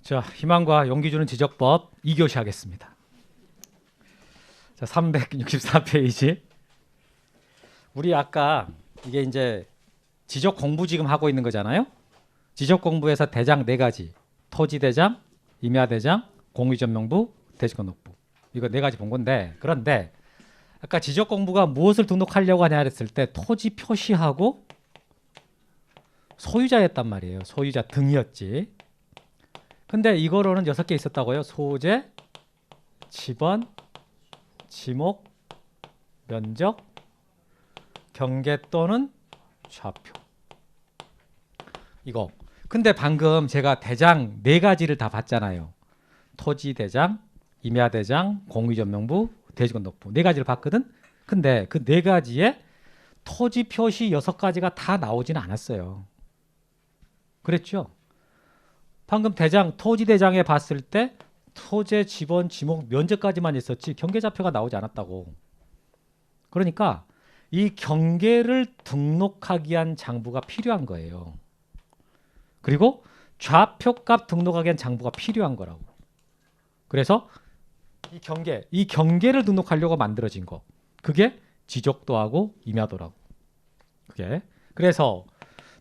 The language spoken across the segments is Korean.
자, 희망과 용기 주는 지적법 2교시 하겠습니다. 자, 364페이지. 우리 아까 이게 이제 지적 공부 지금 하고 있는 거잖아요. 지적 공부에서 대장 4가지. 토지대장, 임야대장, 공유전명부, 대지건너부. 이거 4가지 본 건데, 그런데 아까 지적 공부가 무엇을 등록하려고 하냐 했을 때 토지 표시하고 소유자였단 말이에요. 소유자 등이었지. 근데 이거로는 6개 있었다고요. 소재, 지번, 지목, 면적, 경계 또는 좌표. 이거. 근데 방금 제가 대장 4가지를 다 봤잖아요. 토지대장, 임야대장, 공유전명부, 대지건너부 4가지를 봤거든. 근데 그 4가지에 토지 표시 6가지가 다 나오지는 않았어요. 그랬죠? 방금 대장, 토지대장에 봤을 때 토지, 지번, 지목, 면적까지만 있었지 경계좌표가 나오지 않았다고. 그러니까 이 경계를 등록하기 위한 장부가 필요한 거예요. 그리고 좌표값 등록하기 위한 장부가 필요한 거라고. 그래서 이 경계를 등록하려고 만들어진 거. 그게 지적도하고 임야도라고. 그게. 그래서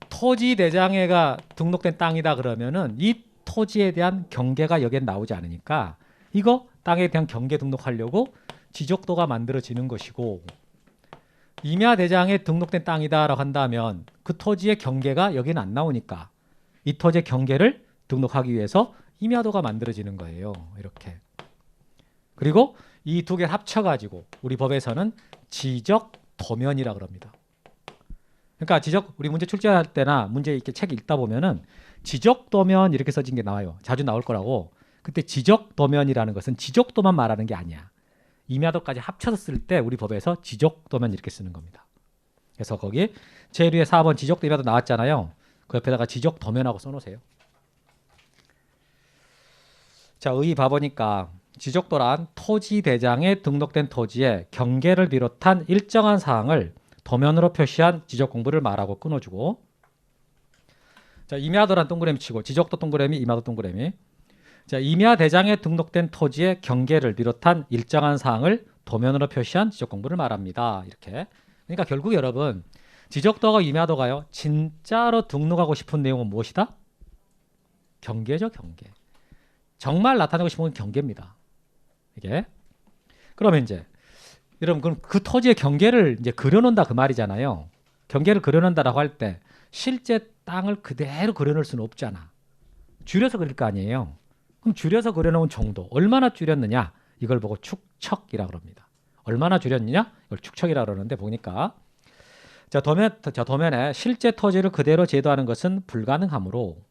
토지 대장에가 등록된 땅이다 그러면은 이 토지에 대한 경계가 여기에 나오지 않으니까 이거 땅에 대한 경계 등록하려고 지적도가 만들어지는 것이고, 임야 대장에 등록된 땅이다라고 한다면 그 토지의 경계가 여기는 안 나오니까 이 토지의 경계를 등록하기 위해서 임야도가 만들어지는 거예요. 이렇게. 그리고 이 두 개를 합쳐가지고 우리 법에서는 지적도면이라고 합니다. 그러니까 우리 문제 출제할 때나 문제 이렇게 책 읽다 보면은 지적도면 이렇게 써진 게 나와요. 자주 나올 거라고. 그때 지적도면이라는 것은 지적도만 말하는 게 아니야. 임야도까지 합쳐서 쓸 때 우리 법에서 지적도면 이렇게 쓰는 겁니다. 그래서 거기 제일 위에 4번 지적도 임야도 나왔잖아요. 그 옆에다가 지적도면하고 써놓으세요. 자, 의 봐보니까 지적도란 토지 대장에 등록된 토지의 경계를 비롯한 일정한 사항을 도면으로 표시한 지적 공부를 말하고 끊어주고, 자, 임야도란 동그라미 치고 지적도 동그라미, 임야도 동그라미. 자, 임야 대장에 등록된 토지의 경계를 비롯한 일정한 사항을 도면으로 표시한 지적 공부를 말합니다. 이렇게. 그러니까 결국 여러분 지적도가 임야도가요. 진짜로 등록하고 싶은 내용은 무엇이다? 경계죠, 경계. 정말 나타내고 싶은 건 경계입니다. 이게. 그러면 이제 여러분 그럼 그 토지의 경계를 이제 그려놓는다 그 말이잖아요. 경계를 그려놓는다라고 할 때 실제 땅을 그대로 그려놓을 수는 없잖아. 줄여서 그릴 거 아니에요. 그럼 줄여서 그려놓은 정도 얼마나 줄였느냐 이걸 보고 축척이라고 합니다. 얼마나 줄였느냐 이걸 축척이라고 그러는데 보니까 도면에 실제 토지를 그대로 제도하는 것은 불가능하므로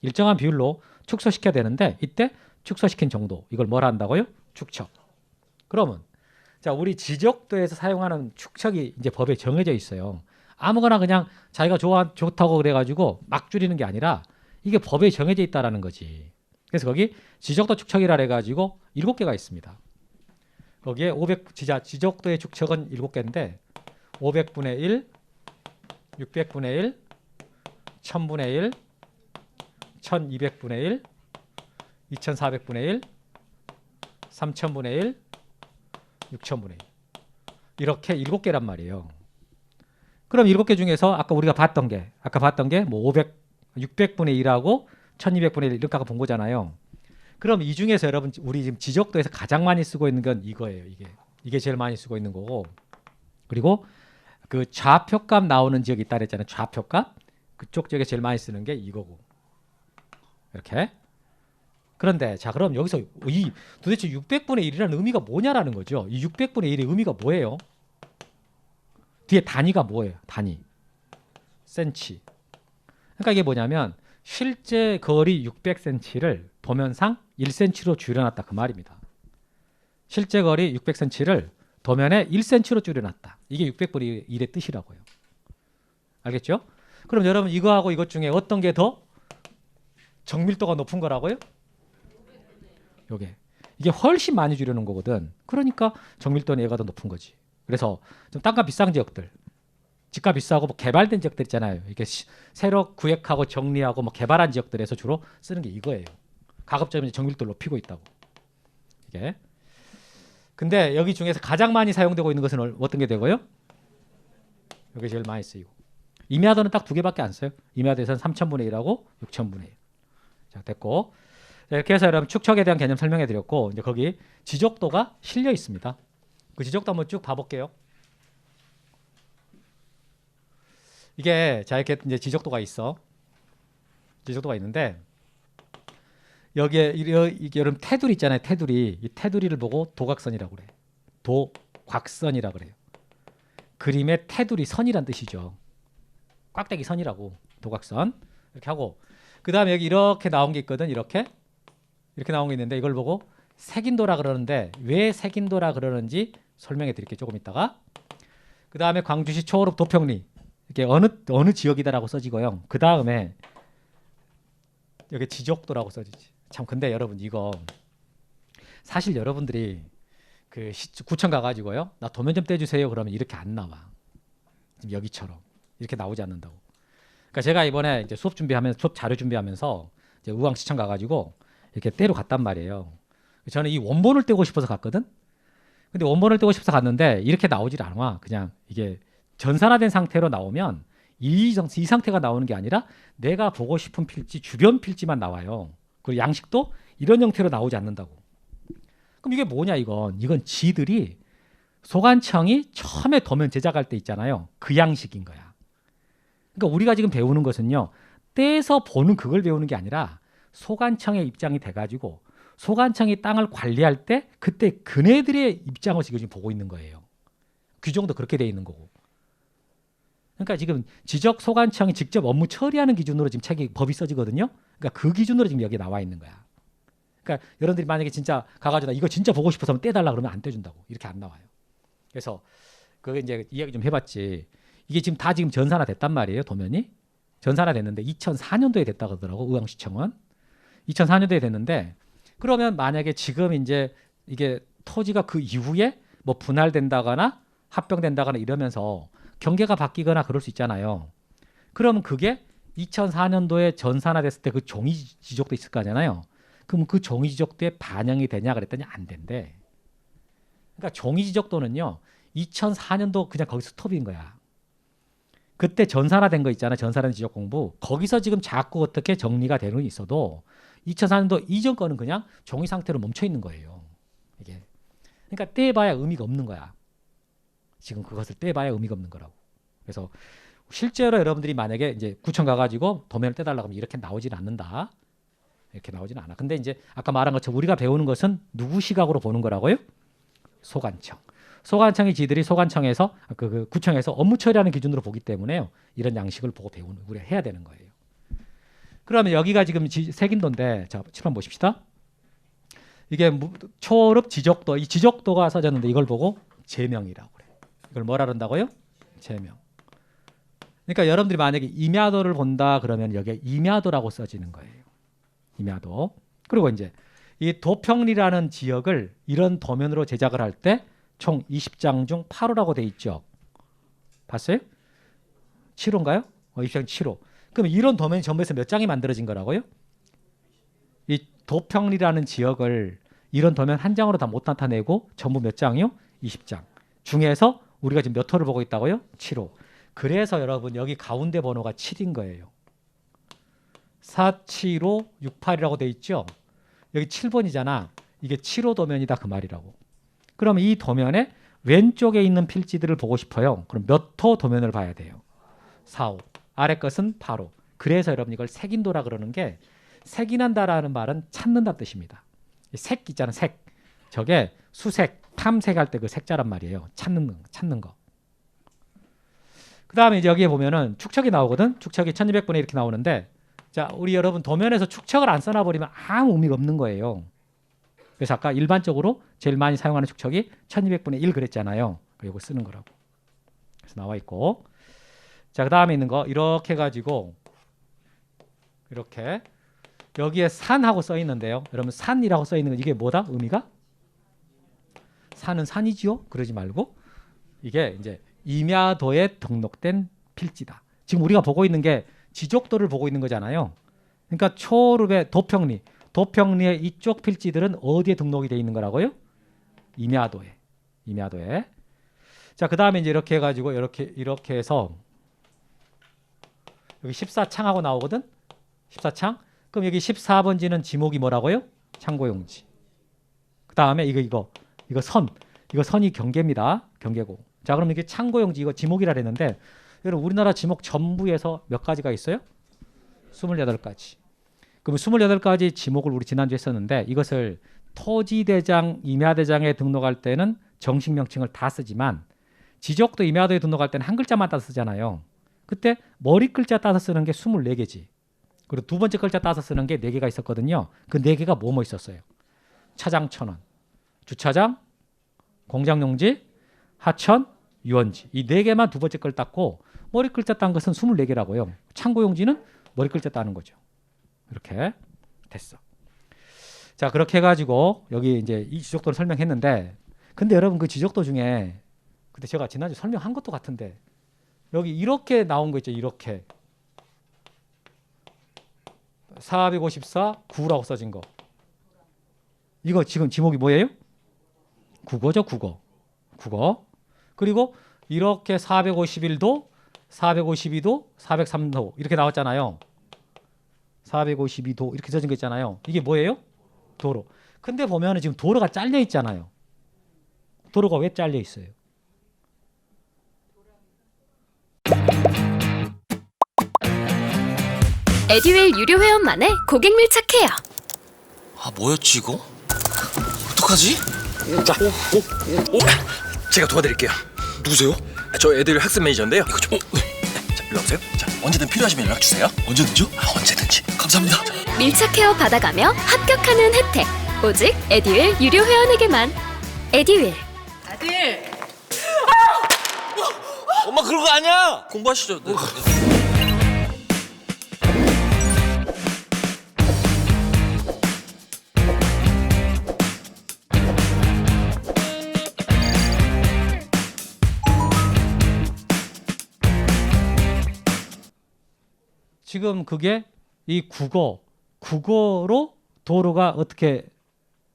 일정한 비율로 축소시켜야 되는데 이때 축소시킨 정도 이걸 뭐라 한다고요? 축척. 그러면 자, 우리 지적도에서 사용하는 축척이 이제 법에 정해져 있어요. 아무거나 그냥 자기가 좋다고 그래가지고 막 줄이는 게 아니라 이게 법에 정해져 있다라는 거지. 그래서 거기 지적도 축척이라 해가지고 7개가 있습니다. 거기에 지적도의 축척은 7개인데 500분의 1, 600분의 1, 1000분의 1, 1200분의 1, 2400분의 1, 3000분의 1, 6000분의 1. 이렇게 7개란 말이에요. 그럼 7개 중에서 아까 우리가 봤던 게 뭐 600분의 1하고 1200분의 1 이렇게 아까 본 거잖아요. 그럼 이 중에서 여러분 우리 지금 지적도에서 가장 많이 쓰고 있는 건 이거예요. 이게 제일 많이 쓰고 있는 거고. 그리고 그 좌표값 나오는 지역이 있다 그랬잖아요. 좌표값. 그쪽 지역에 제일 많이 쓰는 게 이거고. 이렇게. 그런데 자, 그럼 여기서 도대체 600분의 1이라는 의미가 뭐냐라는 거죠. 이 600분의 1의 의미가 뭐예요? 뒤에 단위가 뭐예요? 단위. 센치. 그러니까 이게 뭐냐면 실제 거리 600cm를 도면상 1cm로 줄여놨다 그 말입니다. 실제 거리 600cm를 도면에 1cm로 줄여놨다. 이게 600분의 1의 뜻이라고요. 알겠죠? 그럼 여러분 이거하고 이것 중에 어떤 게 더 정밀도가 높은 거라고요? 이게 훨씬 많이 줄여놓은 거거든. 그러니까 정밀도는 얘가 더 높은 거지. 그래서 좀 땅값 비싼 지역들, 집값 비싸고 뭐 개발된 지역들 있잖아요. 이게 새로 구획하고 정리하고 뭐 개발한 지역들에서 주로 쓰는 게 이거예요. 가급적이면 정밀도를 높이고 있다고. 이게. 근데 여기 중에서 가장 많이 사용되고 있는 것은 어떤 게 되고요? 여기 제일 많이 쓰이고. 임야도는 딱 두 개밖에 안 써요. 임야도에서는 3000분의 1하고 6000분의 1. 자, 됐고. 자, 이렇게 해서 여러분 축척에 대한 개념 설명해 드렸고, 이제 거기 지적도가 실려 있습니다. 그 지적도 한번 쭉 봐볼게요. 이게 자 이렇게 이제 지적도가 있어. 지적도가 있는데 여기에 이게 여러분 테두리 있잖아요. 테두리. 이 테두리를 보고 도각선이라고 그래. 도곽선이라고 그래요. 그림의 테두리 선이란 뜻이죠. 꽉대기 선이라고. 도각선. 이렇게 하고 그다음에 여기 이렇게 나온 게 있거든. 이렇게 나온 게 있는데 이걸 보고 색인도라 그러는데 왜 색인도라 그러는지 설명해 드릴게요. 조금 있다가. 그다음에 광주시 초월읍 도평리. 이게 어느 지역이다라고 써지고요. 그다음에 여기 지적도라고 써지지. 참 근데 여러분 이거 사실 여러분들이 그 구청 가가지고요. 나 도면 좀 떼주세요. 그러면 이렇게 안 나와. 지금 여기처럼 이렇게 나오지 않는다고. 그러니까 제가 이번에 이제 수업 자료 준비하면서 이제 의왕시청 가가지고 이렇게 떼러 갔단 말이에요. 저는 이 원본을 떼고 싶어서 갔거든. 근데 원본을 떼고 싶어서 갔는데 이렇게 나오질 않아. 그냥 이게 전산화된 상태로 나오면 이 상태가 나오는 게 아니라 내가 보고 싶은 필지, 주변 필지만 나와요. 그리고 양식도 이런 형태로 나오지 않는다고. 그럼 이게 뭐냐 이건. 이건 지들이 소관청이 처음에 도면 제작할 때 있잖아요. 그 양식인 거야. 그러니까 우리가 지금 배우는 것은요. 떼서 보는 그걸 배우는 게 아니라 소관청의 입장이 돼가지고 소관청이 땅을 관리할 때 그때 그네들의 입장을 지금 보고 있는 거예요. 규정도 그렇게 돼 있는 거고. 그러니까 지금 지적 소관청이 직접 업무 처리하는 기준으로 지금 법이 써지거든요. 그러니까 그 기준으로 지금 여기 나와 있는 거야. 그러니까 여러분들이 만약에 진짜 가가지고 나 이거 진짜 보고 싶어서 한번 떼달라 그러면 안 떼준다고. 이렇게 안 나와요. 그래서 그게 이제 이야기 좀 해봤지. 이게 지금 다 지금 전산화 됐단 말이에요. 도면이. 전산화 됐는데 2004년도에 됐다고 하더라고. 의왕시청은. 2004년도에 됐는데 그러면 만약에 지금 이제 이게 토지가 그 이후에 뭐 분할된다거나 합병된다거나 이러면서 경계가 바뀌거나 그럴 수 있잖아요. 그러면 그게 2004년도에 전산화됐을 때 그 종이 지적도 있을 거 아니잖아요. 그럼 그 종이 지적도에 반영이 되냐 그랬더니 안 된대. 그러니까 종이 지적도는요. 2004년도 그냥 거기 스톱인 거야. 그때 전산화된 거 있잖아. 전산화된 지적 공부. 거기서 지금 자꾸 어떻게 정리가 되는 게 있어도 2004년도 이전 거는 그냥 종이 상태로 멈춰 있는 거예요. 이게. 그러니까 떼봐야 의미가 없는 거야. 지금 그것을 떼봐야 의미가 없는 거라고. 그래서 실제로 여러분들이 만약에 이제 구청 가가지고 도면을 떼달라고 하면 이렇게 나오진 않는다. 이렇게 나오진 않아. 근데 이제 아까 말한 것처럼 우리가 배우는 것은 누구 시각으로 보는 거라고요? 소관청. 소관청이 지들이 소관청에서 그 구청에서 업무 처리하는 기준으로 보기 때문에요. 이런 양식을 보고 배우는 우리가 해야 되는 거예요. 그러면 여기가 지금 색인도인데 자, 칠판 보십시다. 이게 초월읍 지적도. 이 지적도가 써졌는데 이걸 보고 제명이라고 그래. 이걸 뭐라 그런다고요? 제명. 그러니까 여러분들이 만약에 임야도를 본다 그러면 여기에 임야도라고 써지는 거예요. 임야도. 그리고 이제 이 도평리라는 지역을 이런 도면으로 제작을 할 때 총 20장 중 8호라고 돼 있죠. 봤어요? 7호인가요? 20장 7호. 그럼 이런 도면이 전부 해서 몇 장이 만들어진 거라고요? 이 도평리라는 지역을 이런 도면 한 장으로 다 못 나타내고 전부 몇 장이요? 20장. 중에서 우리가 지금 몇 호를 보고 있다고요? 7호. 그래서 여러분 여기 가운데 번호가 7인 거예요. 47568이라고 돼 있죠. 여기 7번이잖아. 이게 7호 도면이다 그 말이라고. 그럼 이 도면에 왼쪽에 있는 필지들을 보고 싶어요. 그럼 몇 호 도면을 봐야 돼요? 4호. 아래 것은 8호. 그래서 여러분 이걸 색인도라 그러는 게 색인한다라는 말은 찾는다 뜻입니다. 색 있잖아. 색. 저게 수색, 탐색할 때 그 색자란 말이에요. 찾는 거. 그 다음에 이제 여기에 보면은 축척이 나오거든. 축척이 1200분의 이렇게 나오는데 자, 우리 여러분 도면에서 축척을 안 써놔버리면 아무 의미가 없는 거예요. 그래서 아까 일반적으로 제일 많이 사용하는 축척이 1200분의 1 그랬잖아요. 이거 쓰는 거라고. 그래서 나와 있고. 자, 그 다음에 있는 거 이렇게 해가지고 이렇게 여기에 산하고 써 있는데요. 여러분 산이라고 써 있는 건 이게 뭐다? 의미가? 산은 산이지요? 그러지 말고 이게 이제 임야도에 등록된 필지다. 지금 우리가 보고 있는 게 지적도를 보고 있는 거잖아요. 그러니까 초월읍의 도평리. 도평리의 이쪽 필지들은 어디에 등록이 돼 있는 거라고요? 임야도에. 임야도에. 자, 그다음에 이제 이렇게 해 가지고 이렇게 해서 여기 14창하고 나오거든. 14창. 그럼 여기 14번지는 지목이 뭐라고요? 창고용지. 그다음에 이거 선이 경계입니다. 경계고. 자, 그럼 이게 창고용지 이거 지목이라 그랬는데 여러분 우리나라 지목 전부에서 몇 가지가 있어요? 28가지. 그럼 28가지 지목을 우리 지난주에 했었는데 이것을 토지대장, 임야대장에 등록할 때는 정식 명칭을 다 쓰지만 지적도 임야도에 등록할 때는 한 글자만 따서 쓰잖아요. 그때 머리 글자 따서 쓰는 게 24개지. 그리고 두 번째 글자 따서 쓰는 게 4개가 있었거든요. 그 4개가 뭐뭐 있었어요? 차장 천원, 주차장, 공장용지, 하천, 유원지. 이 4개만 두 번째 걸 땄고 머리 글자 딴 것은 24개라고요. 창고용지는 머리 글자 따는 거죠. 이렇게 됐어. 자, 그렇게 해가지고 여기 이제 이 지적도를 설명했는데 근데 여러분 그 지적도 중에 근데 제가 지난주 설명한 것도 같은데 여기 이렇게 나온 거 있죠. 이렇게 454 9라고 써진 거. 이거 지금 지목이 뭐예요? 국어죠. 국어. 그리고 이렇게 451도, 452도, 403도 이렇게 나왔잖아요. 452도 이렇게 써진 거 있잖아요. 이게 뭐예요? 도로. 근데 보면은 지금 도로가 잘려 있잖아요. 도로가 왜 잘려 있어요? 에듀윌 유료 회원만의 고객 밀착해요. 아, 뭐였지 이거? 어떡하지? 자, 제가 도와드릴게요. 누구세요? 저 애들 학습 매니저인데요. 이거 좀. 네. 자, 일로 오세요. 자, 언제든 필요하시면 연락 주세요. 언제든지요? 아, 언제든지. 감사합니다. 밀착 케어 받아가며 합격하는 혜택. 오직 에듀윌 유료 회원에게만. 에듀윌. 아들, 엄마 그런 거 아니야. 공부하시죠. 네. 지금 그게 이 국어로 도로가 어떻게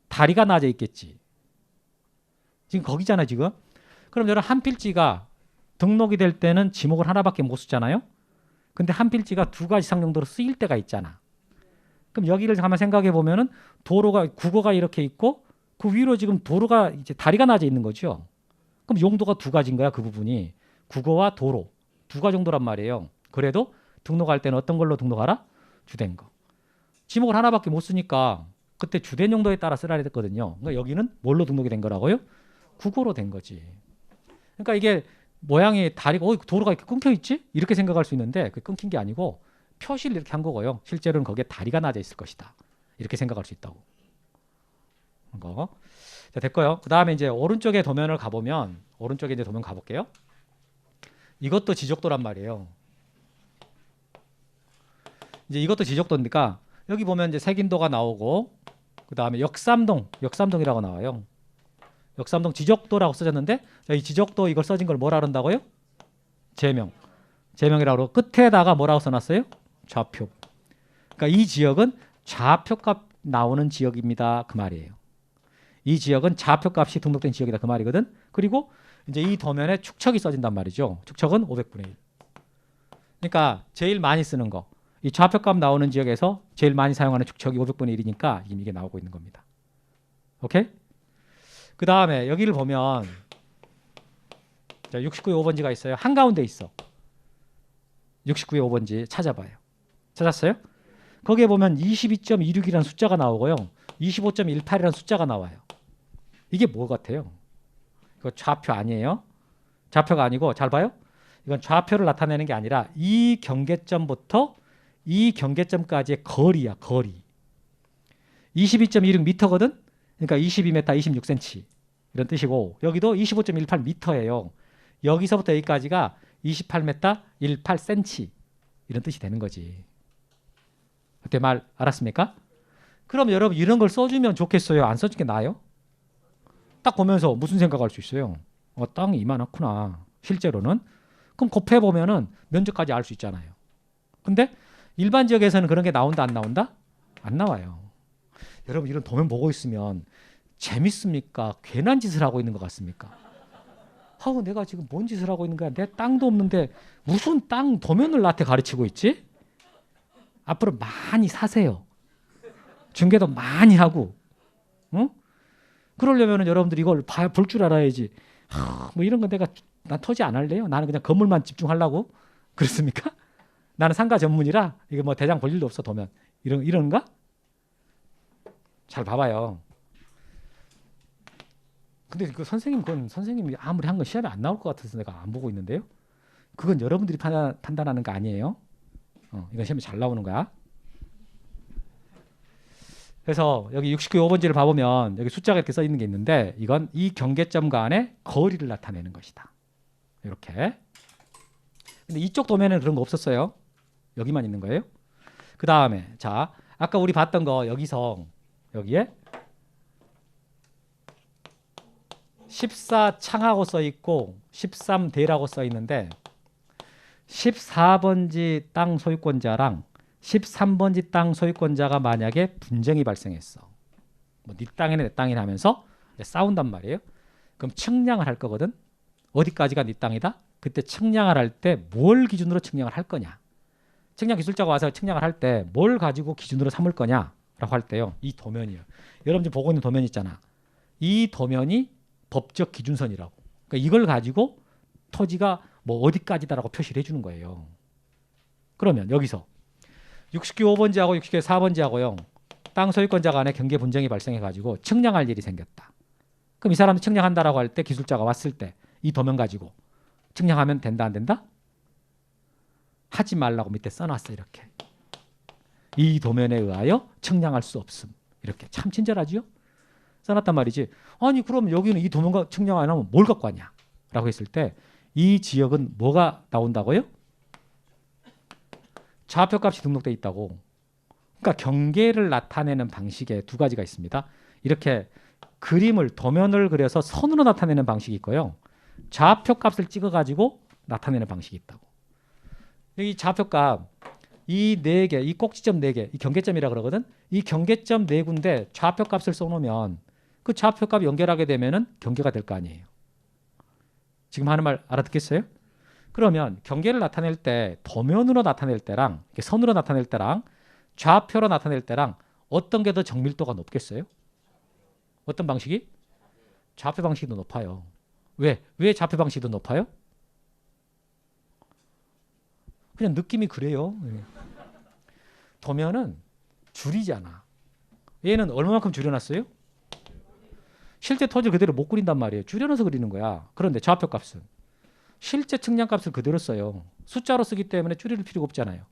다리가 나져 있겠지. 지금 거기잖아요, 지금. 그럼 여러분 한 필지가 등록이 될 때는 지목을 하나밖에 못 쓰잖아요. 근데 한 필지가 2가지 이상 정도로 쓰일 때가 있잖아. 그럼 여기를 한번 생각해 보면은 도로가 국어가 이렇게 있고 그 위로 지금 도로가 이제 다리가 나져 있는 거죠. 그럼 용도가 2가지인 거야, 그 부분이. 국어와 도로 2가지 정도란 말이에요. 그래도 등록할 때는 어떤 걸로 등록하라? 주된 거. 지목을 하나밖에 못 쓰니까 그때 주된 용도에 따라 쓰라 했거든요. 그러니까 여기는 뭘로 등록이 된 거라고요? 국어로 된 거지. 그러니까 이게 모양이 다리가 도로가 이렇게 끊겨 있지? 이렇게 생각할 수 있는데 그 끊긴 게 아니고 표시를 이렇게 한 거고요. 실제로는 거기에 다리가 나져 있을 것이다. 이렇게 생각할 수 있다고. 거. 자, 됐고요. 그다음에 이제 오른쪽에 도면을 가보면 오른쪽에 이제 도면 가볼게요. 이것도 지적도란 말이에요. 이제 이것도 지적도니까 여기 보면 이제 색인도가 나오고 그다음에 역삼동이라고 나와요. 역삼동 지적도라고 써졌는데 이 지적도 이걸 써진 걸 뭐라 그런다고요? 제명이라고 그러고 끝에다가 뭐라고 써놨어요? 좌표. 그러니까 이 지역은 좌표값 나오는 지역입니다. 그 말이에요. 이 지역은 좌표값이 등록된 지역이다. 그 말이거든. 그리고 이제 이 도면에 축척이 써진단 말이죠. 축척은 500분의 1. 그러니까 제일 많이 쓰는 거. 이 좌표값 나오는 지역에서 제일 많이 사용하는 축척이 500분의 1이니까 이게 나오고 있는 겁니다. 오케이? 그 다음에 여기를 보면 69의 5번지가 있어요. 한가운데 있어. 69의 5번지 찾아봐요. 찾았어요? 거기에 보면 22.26이라는 숫자가 나오고요. 25.18이라는 숫자가 나와요. 이게 뭐 같아요? 이거 좌표 아니에요? 좌표가 아니고 잘 봐요. 이건 좌표를 나타내는 게 아니라 이 경계점부터 이 경계점까지의 거리야. 거리. 22.26m거든. 그러니까 22m 26cm 이런 뜻이고 여기도 25.18m예요. 여기서부터 여기까지가 28m 18cm 이런 뜻이 되는 거지. 그때 말 알았습니까? 그럼 여러분 이런 걸 써주면 좋겠어요? 안 써준 게 나아요? 딱 보면서 무슨 생각할 수 있어요? 땅이 이만하구나. 실제로는. 그럼 곱해보면은 면적까지 알 수 있잖아요. 근데 일반 지역에서는 그런 게 나온다 안 나온다? 안 나와요. 여러분 이런 도면 보고 있으면 재밌습니까? 괜한 짓을 하고 있는 것 같습니까? 하고 내가 지금 뭔 짓을 하고 있는 거야? 내 땅도 없는데 무슨 땅 도면을 나한테 가르치고 있지? 앞으로 많이 사세요. 중개도 많이 하고, 응? 그러려면 여러분들이 이걸 볼 줄 알아야지. 뭐 이런 거 난 토지 안 할래요. 나는 그냥 건물만 집중하려고. 그렇습니까? 나는 상가 전문이라 이거 뭐 대장 볼 일도 없어 도면. 이런가? 잘 봐봐요. 근데 그 선생님이 아무리 한 건 시험에 안 나올 것 같아서 내가 안 보고 있는데요. 그건 여러분들이 판단하는 거 아니에요. 이건 시험에 잘 나오는 거야. 그래서 여기 69번지를 봐보면 여기 숫자가 이렇게 써 있는 게 있는데 이건 이 경계점 간의 거리를 나타내는 것이다. 이렇게. 근데 이쪽 도면에는 그런 거 없었어요. 여기만 있는 거예요. 그 다음에 자 아까 우리 봤던 거 여기에 14창하고 써 있고 13대라고 써 있는데 14번지 땅 소유권자랑 13번지 땅 소유권자가 만약에 분쟁이 발생했어. 뭐 네 땅이네 내 땅이네 하면서 싸운단 말이에요. 그럼 측량을 할 거거든. 어디까지가 네 땅이다? 그때 측량을 할 때 뭘 기준으로 측량을 할 거냐? 측량 기술자가 와서 측량을 할 때 뭘 가지고 기준으로 삼을 거냐라고 할 때요. 이 도면이요. 여러분 지금 보고 있는 도면 있잖아. 이 도면이 법적 기준선이라고. 그러니까 이걸 가지고 토지가 뭐 어디까지다라고 표시를 해주는 거예요. 그러면 여기서 69번지하고 64번지하고요. 땅 소유권자 간에 경계 분쟁이 발생해가지고 측량할 일이 생겼다. 그럼 이 사람이 측량한다라고 할 때 기술자가 왔을 때 이 도면 가지고 측량하면 된다 안 된다? 하지 말라고 밑에 써놨어 이렇게. 이 도면에 의하여 측량할 수 없음. 이렇게 참 친절하지요? 써놨단 말이지. 아니 그럼 여기는 이 도면과 측량 안 하면 뭘 갖고 왔냐? 라고 했을 때 이 지역은 뭐가 나온다고요? 좌표값이 등록돼 있다고. 그러니까 경계를 나타내는 방식에 두 가지가 있습니다. 이렇게 그림을 도면을 그려서 선으로 나타내는 방식이 있고요. 좌표값을 찍어가지고 나타내는 방식이 있다고. 여기 좌표값 이 네 개, 이 꼭지점 네 개, 이 경계점이라 그러거든. 이 경계점 네 군데 좌표값을 써놓으면 그 좌표값 연결하게 되면은 경계가 될 거 아니에요. 지금 하는 말 알아듣겠어요? 그러면 경계를 나타낼 때 도면으로 나타낼 때랑 선으로 나타낼 때랑 좌표로 나타낼 때랑 어떤 게 더 정밀도가 높겠어요? 어떤 방식이? 좌표 방식이 더 높아요. 왜? 왜 좌표 방식이 더 높아요? 그냥 느낌이 그래요. 도면은 줄이잖아. 얘는 얼마만큼 줄여놨어요? 실제 토지를 그대로 못 그린단 말이에요. 줄여놔서 그리는 거야. 그런데 좌표 값은 실제 측량값을 그대로 써요. 숫자로 쓰기 때문에 줄일 필요가 없잖아요.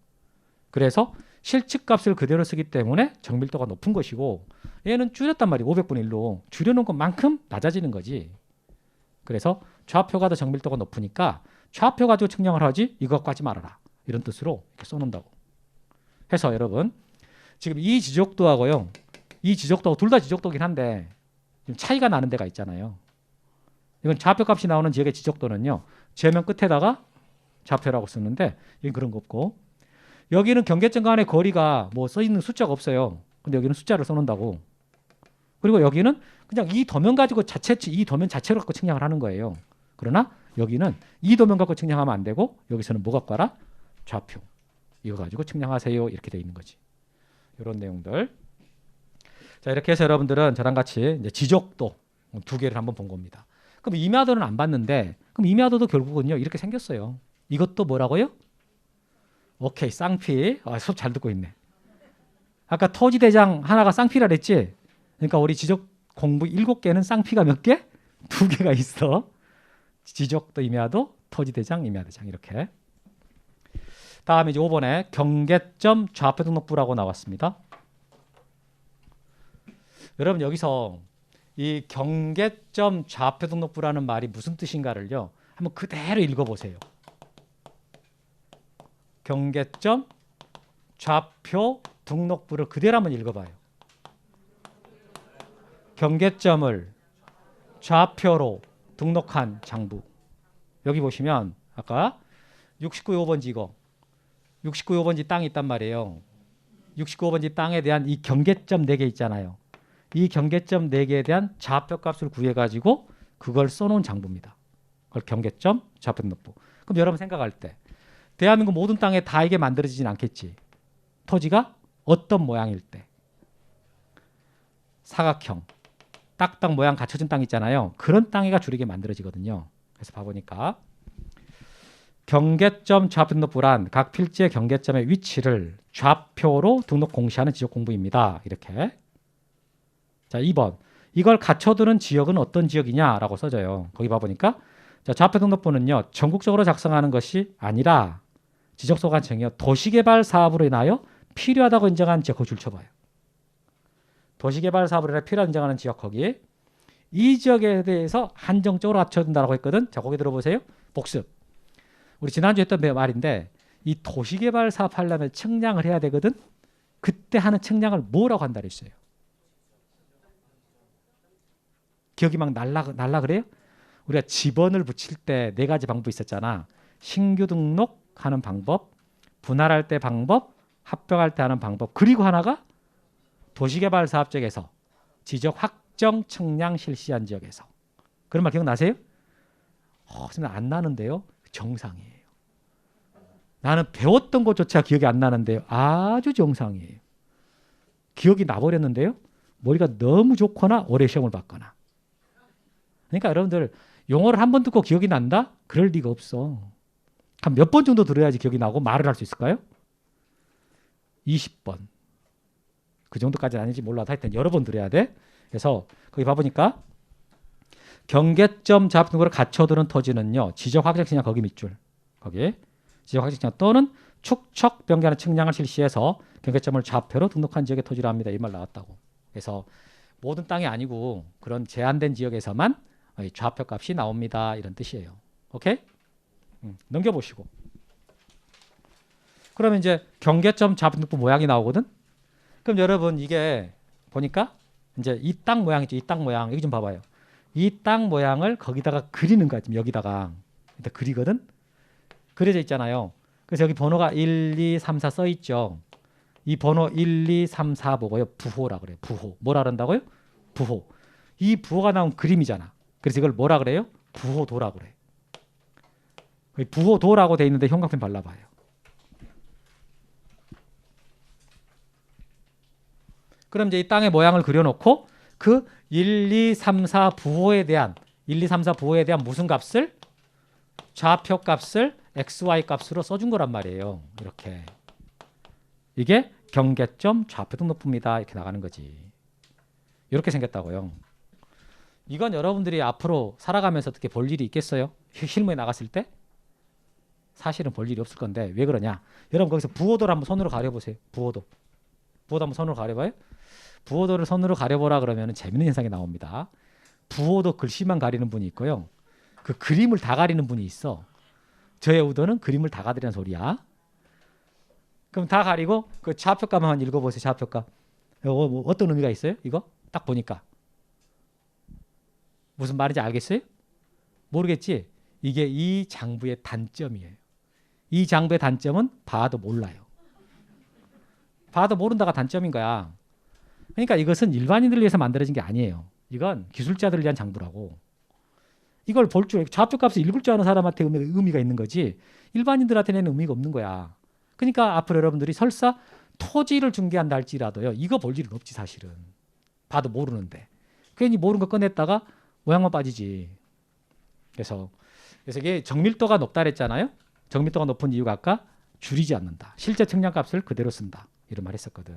그래서 실측값을 그대로 쓰기 때문에 정밀도가 높은 것이고 얘는 줄였단 말이에요. 500분의 1로. 줄여놓은 것만큼 낮아지는 거지. 그래서 좌표가 더 정밀도가 높으니까 좌표 가지고 측량을 하지 이거 갖고 하지 말아라. 이런 뜻으로 이렇게 써놓는다고. 해서 여러분 지금 이 지적도하고요. 이 지적도하고 둘 다 지적도긴 한데 좀 차이가 나는 데가 있잖아요. 이건 좌표값이 나오는 지역의 지적도는요. 제면 끝에다가 좌표라고 쓰는데 여기 그런 거 없고 여기는 경계점 간의 거리가 뭐 써있는 숫자가 없어요. 근데 여기는 숫자를 써놓는다고. 그리고 여기는 그냥 이 도면 가지고 이 도면 자체로 갖고 측량을 하는 거예요. 그러나 여기는 이 도면 갖고 측량하면 안 되고 여기서는 뭐 갖고 와라? 좌표. 이거 가지고 측량하세요. 이렇게 돼 있는 거지. 이런 내용들. 자 이렇게 해서 여러분들은 저랑 같이 이제 지적도 두 개를 한번 본 겁니다. 그럼 임야도는 안 봤는데 그럼 임야도도 결국은요 이렇게 생겼어요. 이것도 뭐라고요? 오케이 쌍피. 수업 잘 듣고 있네. 아까 토지대장 하나가 쌍피라 그랬지? 그러니까 우리 지적 공부 7개는 쌍피가 몇 개? 2개가 있어. 지적도 임야도 토지대장 임야대장 이렇게. 다음에 이제 5번에 경계점 좌표 등록부라고 나왔습니다. 여러분 여기서 이 경계점 좌표 등록부라는 말이 무슨 뜻인가를요. 한번 그대로 읽어보세요. 경계점 좌표 등록부를 그대로 한번 읽어봐요. 경계점을 좌표로 등록한 장부. 여기 보시면 아까 69호번지 이거 69호번지 땅이 있단 말이에요. 69번지 땅에 대한 이 경계점 4개 있잖아요. 이 경계점 4개에 대한 좌표값을 구해가지고 그걸 써놓은 장부입니다. 그걸 경계점 좌표등록부. 그럼 여러분 생각할 때 대한민국 모든 땅에 다 이게 만들어지진 않겠지. 토지가 어떤 모양일 때. 사각형, 딱딱 모양 갖춰진 땅 있잖아요. 그런 땅에가 주로 이게 만들어지거든요. 그래서 봐보니까 경계점 좌표등록부란 각 필지의 경계점의 위치를 좌표로 등록 공시하는 지적 공부입니다. 이렇게. 자, 2번. 이걸 갖춰두는 지역은 어떤 지역이냐라고 써져요. 거기 봐보니까 자, 좌표등록부는요. 전국적으로 작성하는 것이 아니라 지적소관청이요. 도시개발 사업으로 인하여 필요하다고 인정한 지역 거기 줄쳐봐요. 도시개발 사업으로 인하여 필요하다고 인정하는 지역 거기. 이 지역에 대해서 한정적으로 갖춰둔다라고 했거든. 자, 거기 들어보세요. 복습. 우리 지난주에 했던 말인데 이 도시개발 사업 하려면 측량을 해야 되거든. 그때 하는 측량을 뭐라고 한다 그랬어요? 기억이 막 날라 그래요? 우리가 지번을 붙일 때 4가지 방법이 있었잖아. 신규 등록하는 방법, 분할할 때 방법, 합병할 때 하는 방법. 그리고 하나가 도시개발 사업 쪽에서 지적 확정 측량 실시한 지역에서. 그런 말 기억나세요? 선생님 안 나는데요. 정상이에요. 나는 배웠던 것조차 기억이 안 나는데요. 아주 정상이에요. 기억이 나버렸는데요. 머리가 너무 좋거나 오래 시험을 봤거나. 그러니까 여러분들 용어를 한 번 듣고 기억이 난다? 그럴 리가 없어. 한 몇 번 정도 들어야지 기억이 나고 말을 할 수 있을까요? 20번. 그 정도까지는 아닌지 몰라도 하여튼 여러 번 들어야 돼. 그래서 거기 봐보니까 경계점 좌표등록을 갖춰두는 토지는요. 지적 확정 측량 거기 밑줄. 거기 지적 확정 측량 또는 축척 변경하는 측량을 실시해서 경계점을 좌표로 등록한 지역의 토지라 합니다. 이 말 나왔다고. 그래서 모든 땅이 아니고 그런 제한된 지역에서만 좌표 값이 나옵니다. 이런 뜻이에요. 오케이? 넘겨보시고. 그러면 이제 경계점 좌표등록부 모양이 나오거든. 그럼 여러분 이게 보니까 이제 이 땅 모양 있죠. 이 땅 모양 여기 좀 봐봐요. 이 땅 모양을 거기다가 그리는 거야. 지금 여기다가 일단 그리거든. 그려져 있잖아요. 그래서 여기 번호가 1, 2, 3, 4 써 있죠. 이 번호 1, 2, 3, 4 보고요. 부호라 그래요. 부호. 뭐라 그런다고요? 부호. 이 부호가 나온 그림이잖아. 그래서 이걸 뭐라 그래요? 부호도라 그래. 부호도라고 돼 있는데 형광펜 발라봐요. 그럼 이제 이 땅의 모양을 그려놓고 그 1, 2, 3, 4 부호에 대한 1, 2, 3, 4 부호에 대한 무슨 값을? 좌표 값을 XY 값으로 써준 거란 말이에요. 이렇게. 이게 경계점 좌표 등록부입니다. 이렇게 나가는 거지. 이렇게 생겼다고요. 이건 여러분들이 앞으로 살아가면서 어떻게 볼 일이 있겠어요? 실무에 나갔을 때? 사실은 볼 일이 없을 건데 왜 그러냐? 여러분 거기서 부호도를 한번 손으로 가려보세요. 부호도 한번 손으로 가려봐요. 부호도를 손으로 가려보라 그러면 재밌는 현상이 나옵니다. 부호도 글씨만 가리는 분이 있고요. 그 그림을 다 가리는 분이 있어. 저의 의도는 그림을 다 가리는 소리야. 그럼 다 가리고 그 좌표값만 한번 읽어보세요. 좌표값. 뭐 어떤 의미가 있어요? 이거 딱 보니까. 무슨 말인지 알겠어요? 모르겠지? 이게 이 장부의 단점이에요. 이 장부의 단점은 봐도 몰라요. 봐도 모른다가 단점인 거야. 그러니까 이것은 일반인들을 위해서 만들어진 게 아니에요. 이건 기술자들을 위한 장부라고. 이걸 볼 줄, 좌표값을 읽을 줄 아는 사람한테 의미가 있는 거지 일반인들한테는 의미가 없는 거야. 그러니까 앞으로 여러분들이 설사 토지를 중개한다 할지라도요. 이거 볼 일은 없지 사실은. 봐도 모르는데. 괜히 모르는 거 꺼냈다가 모양만 빠지지. 그래서 이게 정밀도가 높다 그랬잖아요. 정밀도가 높은 이유가 아까 줄이지 않는다. 실제 측량값을 그대로 쓴다. 이런 말 했었거든.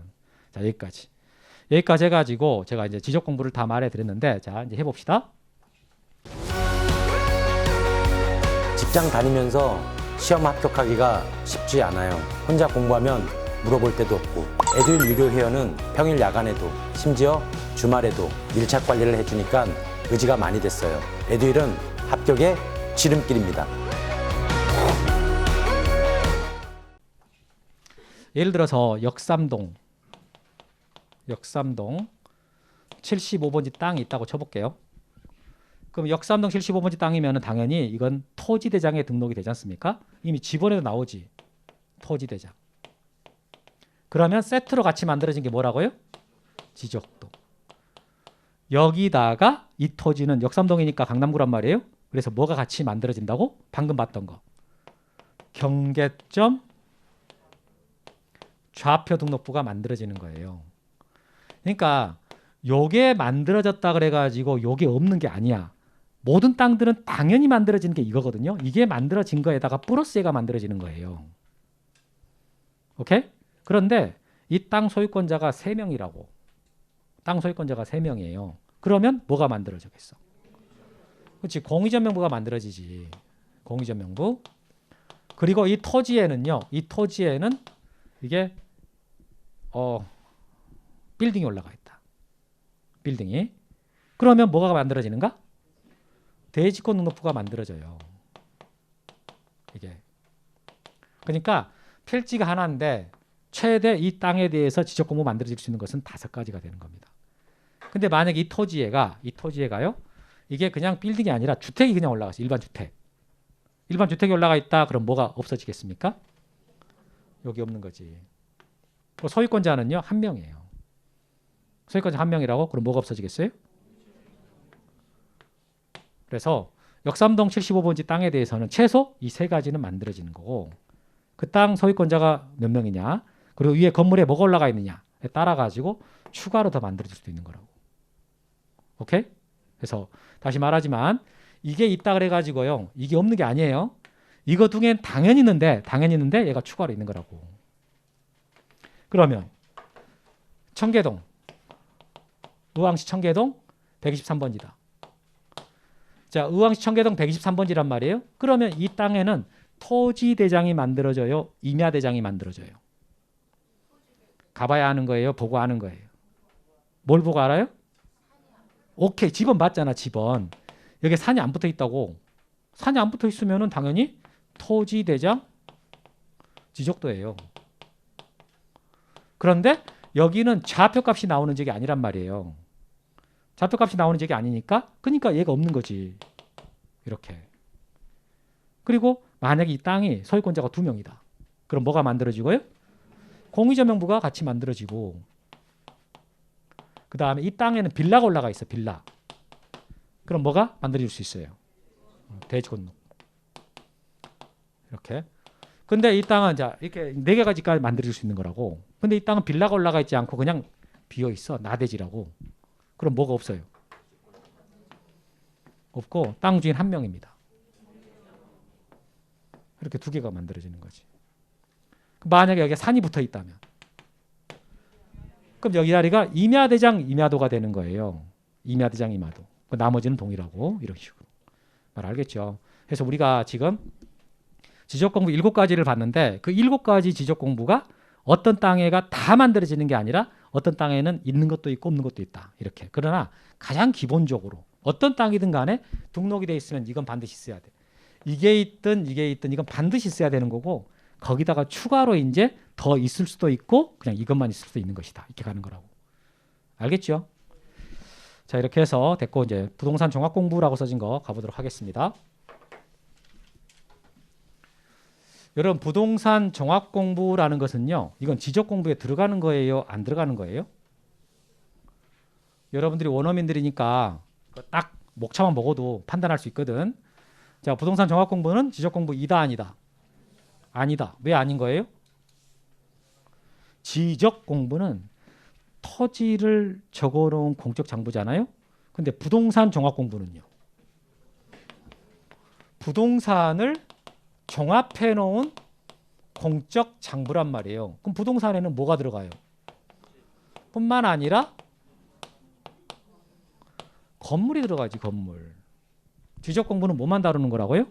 자, 여기까지 해가지고 제가 이제 지적 공부를 다 말해드렸는데 자, 이제 해봅시다. 직장 다니면서 시험 합격하기가 쉽지 않아요. 혼자 공부하면 물어볼 데도 없고 에듀윌 유료 회원은 평일 야간에도 심지어 주말에도 밀착 관리를 해주니까 의지가 많이 됐어요. 에듀윌은 합격의 지름길입니다. 예를 들어서 역삼동 75번지 땅이 있다고 쳐볼게요. 그럼 역삼동 75번지 땅이면 당연히 이건 토지대장에 등록이 되지 않습니까? 이미 지번에도 나오지. 토지대장. 그러면 세트로 같이 만들어진 게 뭐라고요? 지적도. 여기다가 이 토지는 역삼동이니까 강남구란 말이에요. 그래서 뭐가 같이 만들어진다고? 방금 봤던 거. 경계점 좌표 등록부가 만들어지는 거예요. 그러니까 요게 만들어졌다 그래가지고 요게 없는 게 아니야. 모든 땅들은 당연히 만들어지는 게 이거거든요. 이게 만들어진 거에다가 플러스 얘가 만들어지는 거예요. 오케이? 그런데 이 땅 소유권자가 3명이라고. 땅 소유권자가 3명이에요. 그러면 뭐가 만들어지겠어? 그렇지. 공유전명부가 만들어지지. 공유전명부. 그리고 이 토지에는요. 이 토지에는 이게 빌딩이 올라가 있다. 빌딩이. 그러면 뭐가 만들어지는가? 대지권 등록부가 만들어져요. 이게. 그러니까 필지가 하나인데 최대 이 땅에 대해서 지적공부 만들어질 수 있는 것은 5가지가 되는 겁니다. 근데 만약에 이 토지에가요. 이게 그냥 빌딩이 아니라 주택이 그냥 올라갔어요. 일반 주택. 일반 주택이 올라가 있다. 그럼 뭐가 없어지겠습니까? 여기 없는 거지. 소유권자는요. 1명이에요. 소유권자 1명이라고? 그럼 뭐가 없어지겠어요? 그래서 역삼동 75번지 땅에 대해서는 최소 이 3가지는 만들어지는 거고 그 땅 소유권자가 몇 명이냐 그리고 위에 건물에 뭐가 올라가 있느냐에 따라 가지고 추가로 더 만들어질 수도 있는 거라고. 오케이? 그래서 다시 말하지만 이게 있다 그래가지고요. 이게 없는 게 아니에요. 이거 중엔 당연히 있는데 얘가 추가로 있는 거라고. 그러면 청계동 의왕시 청계동 123번지다. 자, 의왕시 청계동 123번지란 말이에요. 그러면 이 땅에는 토지대장이 만들어져요? 임야대장이 만들어져요? 가봐야 아는 거예요? 보고 아는 거예요? 뭘 보고 알아요? 오케이. 집은 맞잖아. 집은. 여기 산이 안 붙어 있다고. 산이 안 붙어 있으면 당연히 토지대장 지적도예요. 그런데 여기는 좌표값이 나오는 지역이 아니란 말이에요. 좌표값이 나오는 지역이 아니니까 그러니까 얘가 없는 거지. 이렇게. 그리고 만약에 이 땅이 소유권자가 2명이다. 그럼 뭐가 만들어지고요? 공유전명부가 같이 만들어지고 그 다음에 이 땅에는 빌라가 올라가 있어. 빌라. 그럼 뭐가 만들어질 수 있어요? 대지권록. 이렇게. 근데 이 땅은 자 이렇게 4개까지까지 만들어질 수 있는 거라고. 근데 이 땅은 빌라가 올라가 있지 않고 그냥 비어 있어. 나대지라고. 그럼 뭐가 없어요? 없고 땅 주인 1명입니다. 이렇게 2개가 만들어지는 거지. 만약에 여기에 산이 붙어 있다면 그럼 여기 자리가 임야대장 임야도가 되는 거예요. 임야대장 임야도. 나머지는 동일하고 이런 식으로. 말 알겠죠? 그래서 우리가 지금 지적공부 7가지를 봤는데 그 7가지 지적공부가 어떤 땅에가 다 만들어지는 게 아니라 어떤 땅에는 있는 것도 있고 없는 것도 있다. 이렇게. 그러나 가장 기본적으로 어떤 땅이든 간에 등록이 돼 있으면 이건 반드시 있어야 돼. 이게 있든 이건 반드시 있어야 되는 거고 거기다가 추가로 이제 더 있을 수도 있고 그냥 이것만 있을 수도 있는 것이다. 이렇게 가는 거라고. 알겠죠? 자, 이렇게 해서 됐고 이제 부동산 종합 공부라고 써진 거 가보도록 하겠습니다. 여러분 부동산 종합 공부라는 것은요. 이건 지적 공부에 들어가는 거예요? 안 들어가는 거예요? 여러분들이 원어민들이니까 딱 목차만 보고도 판단할 수 있거든. 자, 부동산 종합 공부는 지적 공부 이다 아니다? 아니다. 왜 아닌 거예요? 지적 공부는 토지를 적어놓은 공적 장부잖아요. 근데 부동산 종합 공부는요. 부동산을 종합해 놓은 공적 장부란 말이에요. 그럼 부동산에는 뭐가 들어가요? 뿐만 아니라 건물이 들어가지. 건물. 지적 공부는 뭐만 다루는 거라고요?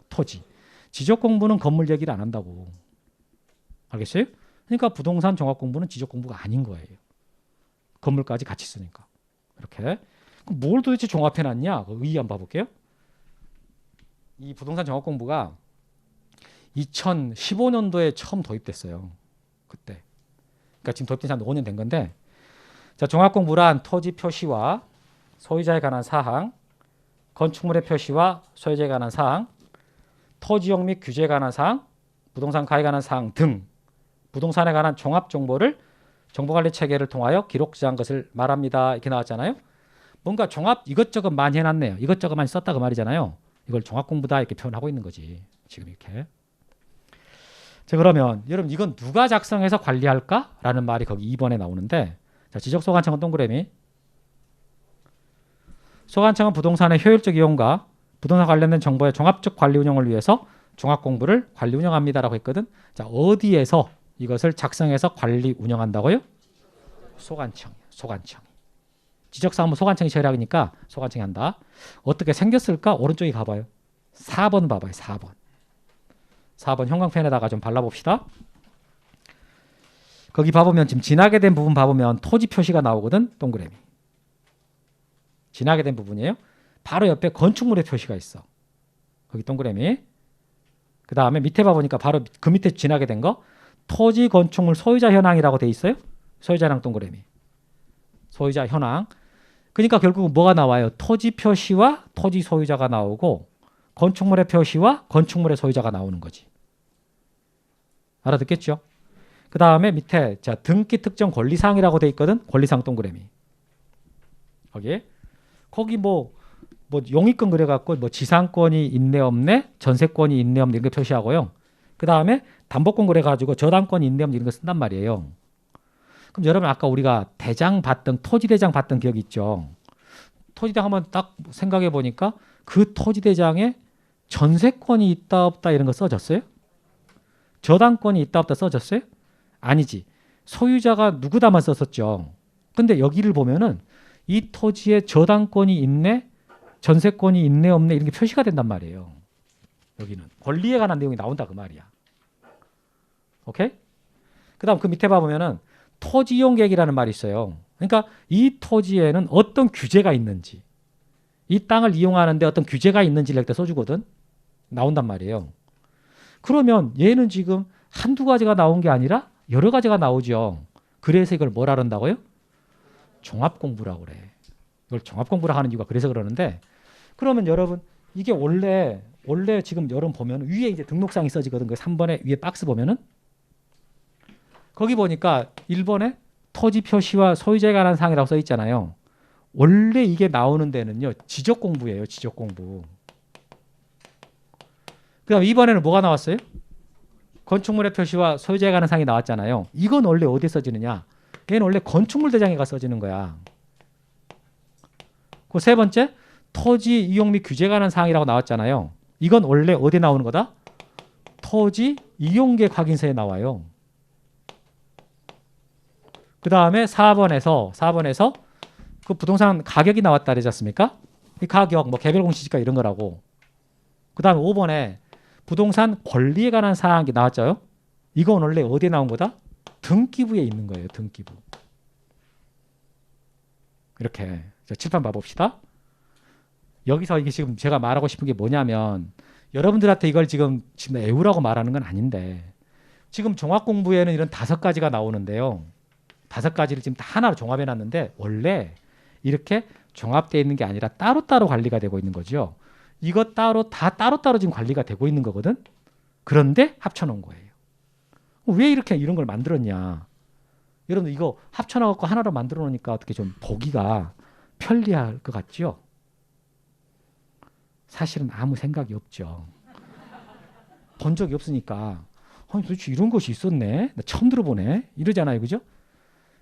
토지. 지적 공부는 건물 얘기를 안 한다고. 알겠어요? 그러니까 부동산 종합 공부는 지적 공부가 아닌 거예요. 건물까지 같이 쓰니까. 이렇게. 그럼 뭘 도대체 종합해 놨냐? 의의 한번 봐볼게요. 이 부동산 종합 공부가 2015년도에 처음 도입됐어요. 그때. 그러니까 지금 도입된 지 한 5년 된 건데. 자, 종합 공부란 토지 표시와 소유자에 관한 사항, 건축물의 표시와 소유자에 관한 사항, 토지용 및 규제에 관한 사항, 부동산 가액에 관한 사항 등 부동산에 관한 종합 정보를 정보관리 체계를 통하여 기록 저장한 것을 말합니다. 이렇게 나왔잖아요. 뭔가 종합 이것저것 많이 해놨네요. 이것저것 많이 썼다 그 말이잖아요. 이걸 종합 공부다 이렇게 표현하고 있는 거지. 지금 이렇게. 자, 그러면 여러분 이건 누가 작성해서 관리할까라는 말이 거기 2번에 나오는데, 자, 지적소관청은 동그라미. 소관청은 부동산의 효율적 이용과 부동산 관련된 정보의 종합적 관리 운영을 위해서 종합 공부를 관리 운영합니다라고 했거든. 자, 어디에서 이것을 작성해서 관리 운영한다고요? 소관청. 지적사무소 소관청이 처리하니까 소관청이 한다. 어떻게 생겼을까? 오른쪽에 가봐요. 4번 봐봐요. 4번 형광펜에다가 좀 발라봅시다. 거기 봐보면 지금 지나게 된 부분 봐보면 토지 표시가 나오거든. 동그라미. 지나게 된 부분이에요. 바로 옆에 건축물의 표시가 있어. 거기 동그라미. 그 다음에 밑에 봐보니까 바로 그 밑에 지나게 된 거 토지 건축물 소유자 현황이라고 돼 있어요. 소유자 현황 동그라미. 소유자 현황. 그러니까 결국은 뭐가 나와요? 토지 표시와 토지 소유자가 나오고 건축물의 표시와 건축물의 소유자가 나오는 거지. 알아듣겠죠? 그 다음에 밑에 자 등기 특정 권리사항이라고 돼 있거든. 권리사항 동그라미. 거기 뭐 용익권 그래갖고 뭐 지상권이 있네 없네, 전세권이 있네 없네 이런 거 표시하고요. 그 다음에 담보권 그래가지고 저당권이 있네 없네 이런 거 쓴단 말이에요. 그럼 여러분 아까 우리가 대장 봤던 토지대장 봤던 기억 있죠? 토지대장 한번 딱 생각해 보니까 그 토지대장에 전세권이 있다 없다 이런 거 써졌어요? 저당권이 있다 없다 써졌어요? 아니지. 소유자가 누구다만 썼었죠. 근데 여기를 보면은 이 토지에 저당권이 있네, 전세권이 있네 없네 이런 게 표시가 된단 말이에요. 여기는 권리에 관한 내용이 나온다 그 말이야. 오케이? 그 다음 그 밑에 봐보면은 토지 이용 계획이라는 말이 있어요. 그러니까 이 토지에는 어떤 규제가 있는지, 이 땅을 이용하는데 어떤 규제가 있는지를 이렇게 써주거든. 나온단 말이에요. 그러면 얘는 지금 한두 가지가 나온 게 아니라 여러 가지가 나오죠. 그래서 이걸 뭐라 그런다고요? 종합공부라고 그래. 이걸 종합공부라 하는 이유가 그래서 그러는데, 그러면 여러분 이게 원래 지금 여러분 보면 위에 이제 등록상이 써지거든. 그 3번에 위에 박스 보면은 거기 보니까 1번에 토지 표시와 소유자에 관한 사항이라고 써 있잖아요. 원래 이게 나오는 데는요. 지적공부예요. 지적공부. 그다음 2번에는 뭐가 나왔어요? 건축물의 표시와 소유자에 관한 사항이 나왔잖아요. 이건 원래 어디에 써지느냐? 얘는 원래 건축물 대장에가 써지는 거야. 그 세 번째 토지 이용 및 규제에 관한 사항이라고 나왔잖아요. 이건 원래 어디에 나오는 거다? 토지 이용계획 확인서에 나와요. 그 다음에 4번에서 그 부동산 가격이 나왔다 그러지 않습니까? 이 가격, 뭐 개별 공시지가 이런 거라고. 그 다음에 5번에 부동산 권리에 관한 사항이 나왔죠. 이건 원래 어디에 나온 거다? 등기부에 있는 거예요. 등기부. 이렇게 칠판 봐봅시다. 여기서 이게 지금 제가 말하고 싶은 게 뭐냐면 여러분들한테 이걸 지금 외우라고 말하는 건 아닌데 지금 종합공부에는 이런 5가지가 나오는데요. 5가지를 지금 다 하나로 종합해 놨는데 원래 이렇게 종합되어 있는 게 아니라 따로따로 관리가 되고 있는 거죠. 이거 따로따로 지금 관리가 되고 있는 거거든. 그런데 합쳐놓은 거예요. 왜 이렇게 이런 걸 만들었냐. 여러분 이거 합쳐놔갖고 하나로 만들어 놓으니까 어떻게 좀 보기가 편리할 것 같죠? 사실은 아무 생각이 없죠. 본 적이 없으니까 아니 도대체 이런 것이 있었네. 나 처음 들어보네. 이러잖아요. 그죠?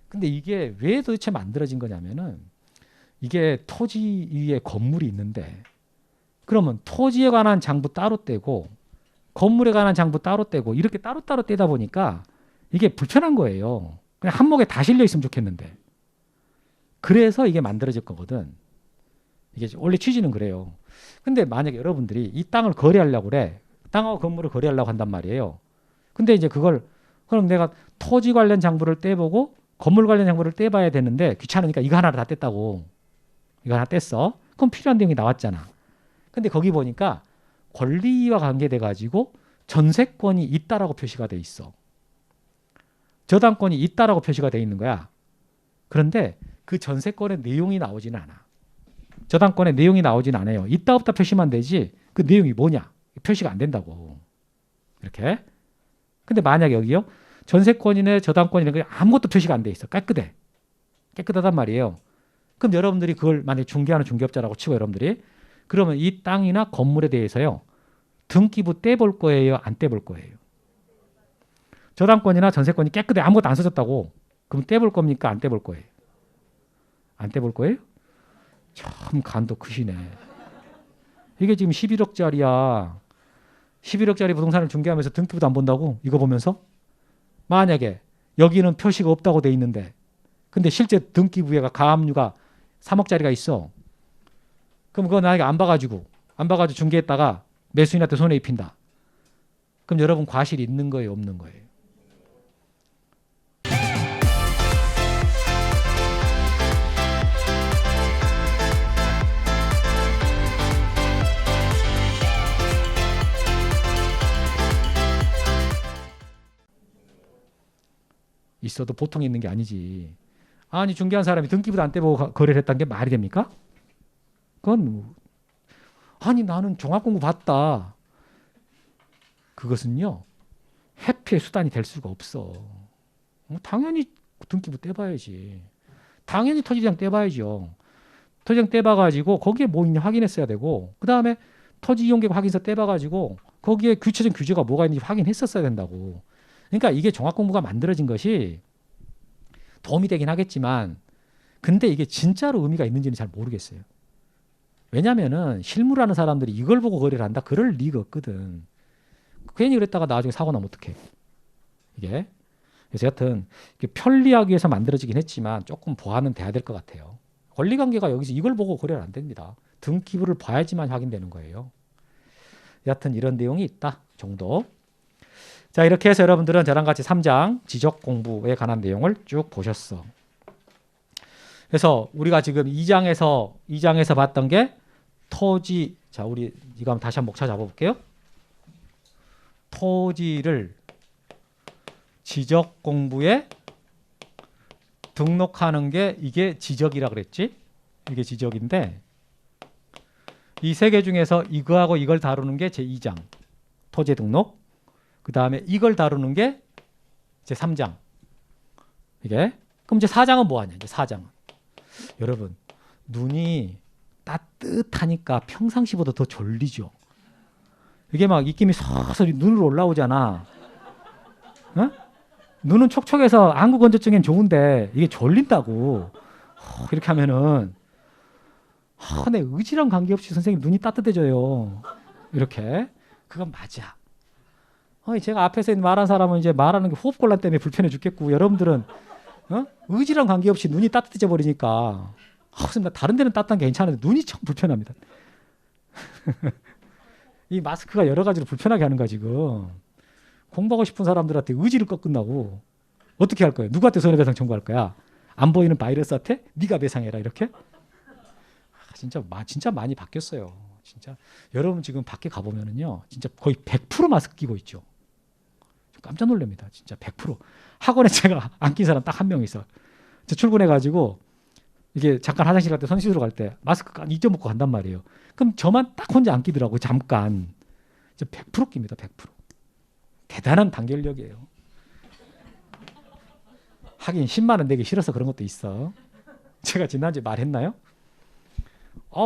근데 이게 왜 도대체 만들어진 거냐면은 이게 토지 위에 건물이 있는데 그러면 토지에 관한 장부 따로 떼고 건물에 관한 장부 따로 떼고 이렇게 따로따로 떼다 보니까 이게 불편한 거예요. 그냥 한목에 다 실려 있으면 좋겠는데. 그래서 이게 만들어질 거거든. 이게 원래 취지는 그래요. 근데 만약에 여러분들이 이 땅을 거래하려고 그래. 땅하고 건물을 거래하려고 한단 말이에요. 근데 이제 그럼 내가 토지 관련 장부를 떼보고 건물 관련 장부를 떼봐야 되는데 귀찮으니까 이거 하나를 다 뗐다고. 이거 하나 뗐어. 그럼 필요한 내용이 나왔잖아. 근데 거기 보니까 권리와 관계돼 가지고 전세권이 있다라고 표시가 돼 있어. 저당권이 있다라고 표시가 돼 있는 거야. 그런데 그 전세권의 내용이 나오지는 않아. 저당권의 내용이 나오지는 않아요. 있다 없다 표시만 되지 그 내용이 뭐냐 표시가 안 된다고. 이렇게. 근데 만약에 여기요 전세권이네 저당권이네 그냥 아무것도 표시가 안 돼 있어. 깨끗해. 깨끗하단 말이에요. 그럼 여러분들이 그걸 만약에 중개하는 중개업자라고 치고 여러분들이 그러면 이 땅이나 건물에 대해서요. 등기부 떼볼 거예요? 안 떼볼 거예요? 저당권이나 전세권이 깨끗해 아무것도 안 써졌다고 그럼 떼볼 겁니까? 안 떼볼 거예요? 안 떼볼 거예요? 참 간도 크시네. 이게 지금 11억짜리야. 11억짜리 부동산을 중개하면서 등기부도 안 본다고? 이거 보면서? 만약에 여기는 표시가 없다고 돼 있는데 근데 실제 등기부에가 가압류가 3억짜리가 있어. 그럼 그거 나에게 안 봐가지고 중개했다가 매수인한테 손해 입힌다. 그럼 여러분 과실이 있는 거예요? 없는 거예요? 있어도 보통 있는 게 아니지. 아니 중개한 사람이 등기부도 안 떼보고 거래를 했다는 게 말이 됩니까? 그건 아니 나는 종합공부 봤다. 그것은요. 회피의 수단이 될 수가 없어. 당연히 등기부 떼봐야지. 당연히 토지장 떼봐야죠. 토지장 떼봐가지고 거기에 뭐 있냐 확인했어야 되고 그 다음에 토지이용계획 확인서 떼봐가지고 거기에 구체적 규제가 뭐가 있는지 확인했었어야 된다고. 그러니까 이게 종합공부가 만들어진 것이 도움이 되긴 하겠지만 근데 이게 진짜로 의미가 있는지는 잘 모르겠어요. 왜냐면은 실무라는 사람들이 이걸 보고 거래를 한다? 그럴 리가 없거든. 괜히 그랬다가 나중에 사고 나면 어떡해. 이게. 그래서 여하튼 편리하기 위해서 만들어지긴 했지만 조금 보완은 돼야 될 것 같아요. 권리관계가 여기서 이걸 보고 거래를 안 됩니다. 등기부를 봐야지만 확인되는 거예요. 여하튼 이런 내용이 있다 정도. 자 이렇게 해서 여러분들은 저랑 같이 3장 지적 공부에 관한 내용을 쭉 보셨어. 그래서 우리가 지금 2장에서 봤던 게 토지. 자 우리 이거 한번 다시 한번 목차 잡아볼게요. 토지를 지적 공부에 등록하는 게 이게 지적이라 그랬지. 이게 지적인데 이 세 개 중에서 이거하고 이걸 다루는 게 제2장 토지 등록. 그 다음에 이걸 다루는 게 제3장. 이게. 그럼 이제 4장은 뭐하냐? 이제 4장은. 여러분, 눈이 따뜻하니까 평상시보다 더 졸리죠. 이게 막 입김이 서서히 눈으로 올라오잖아. 어? 눈은 촉촉해서 안구 건조증엔 좋은데 이게 졸린다고. 이렇게 하면은 내 의지랑 관계없이 선생님 눈이 따뜻해져요. 이렇게. 그건 맞아. 제가 앞에서 말한 사람은 이제 말하는 게 호흡곤란 때문에 불편해 죽겠고 여러분들은 의지랑 관계없이 눈이 따뜻해져 버리니까 선생님 나 다른 데는 따뜻한 게 괜찮은데 눈이 참 불편합니다. 이 마스크가 여러 가지로 불편하게 하는 거야 지금. 공부하고 싶은 사람들한테 의지를 꺾은다고. 어떻게 할 거예요? 누구한테 손해배상 청구할 거야? 안 보이는 바이러스한테? 네가 배상해라 이렇게? 진짜 많이 바뀌었어요. 진짜 여러분 지금 밖에 가보면은요 진짜 거의 100% 마스크 끼고 있죠. 깜짝 놀랍니다. 진짜 100%. 학원에 제가 안 낀 사람 딱 한 명 있어. 저 출근해가지고 이게 잠깐 화장실 갈 때 손 씻으러 갈 때 마스크 잊어먹고 간단 말이에요. 그럼 저만 딱 혼자 안 끼더라고요. 잠깐. 100% 낍니다. 100%. 대단한 단결력이에요. 하긴 10만 원 내기 싫어서 그런 것도 있어. 제가 지난주에 말했나요?